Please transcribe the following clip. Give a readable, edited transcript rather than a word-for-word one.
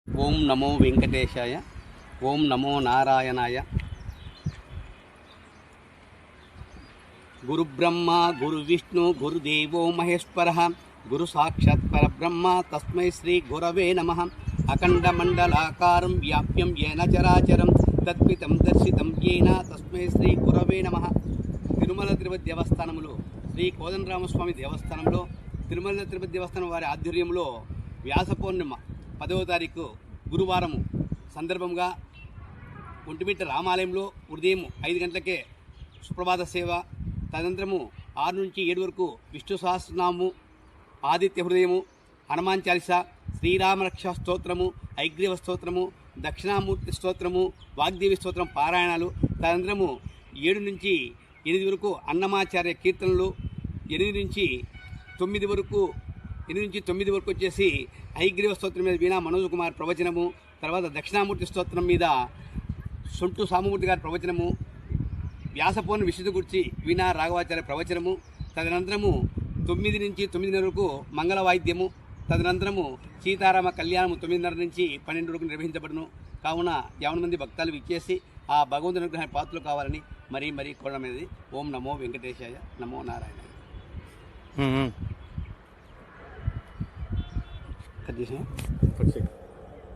ఓం నమో వెంకటేశాయ. ఓం నమో నారాయణాయ. గురుబ్రహ్మ గురువిష్ణు గురుదేవో మహేశ్వరః గురు సాక్షాత్ పరబ్రహ్మ తస్మై శ్రీ గురవే నమః. అఖండమండలాకారం వ్యాప్యం ఏన చరాచరం తద్వితం దర్శితం ఏన తస్మై శ్రీ గురవే నమః. తిరుమల తిరుపతి దేవస్థానంలో శ్రీ కోదండరామస్వామి దేవస్థానంలో తిరుమల తిరుపతి దేవస్థానం వారి ఆధ్వర్యంలో వ్యాస పౌర్ణిమ 10వ తారీఖు గురువారం సందర్భంగా ఒంటిమిట్ట రామాలయంలో ఉదయం 5 గంటలకే సుప్రభాత సేవ, తదనంతరము 6 నుంచి 7 వరకు విష్ణు సహస్రనామము, ఆదిత్య హృదయము, హనుమాన్ చాలీస, శ్రీరామరక్ష స్తోత్రము, ఐగ్రీవ స్తోత్రము, దక్షిణామూర్తి స్తోత్రము, వాగ్దేవి స్తోత్రం పారాయణాలు, తదనంతరము 7 నుంచి 8 వరకు అన్నమాచార్య కీర్తనలు, 8 నుంచి 9 వరకు వచ్చేసి ఐగ్రీవ స్తోత్రం మీద వీణా మనోజ్ కుమార్ ప్రవచనము, తర్వాత దక్షిణామూర్తి స్తోత్రం మీద సొంటు సామమూర్తి గారి ప్రవచనము, వ్యాసపూర్ణ విశుద్ధి గురించి వీణా రాఘవాచార్య ప్రవచనము, తదనంతరము 9 నుంచి 9:30 వరకు మంగళ వాయిద్యము, తదనంతరము సీతారామ కళ్యాణము 9:30 నుంచి 12 వరకు నిర్వహించబడును. కావున 50 మంది భక్తులు విచ్చేసి ఆ భగవంతుని అనుగ్రహ పాత్రలు కావాలని మరీ కోరడమైనది. ఓం నమో వెంకటేశాయ. నమో నారాయణ. కట్ చేసిన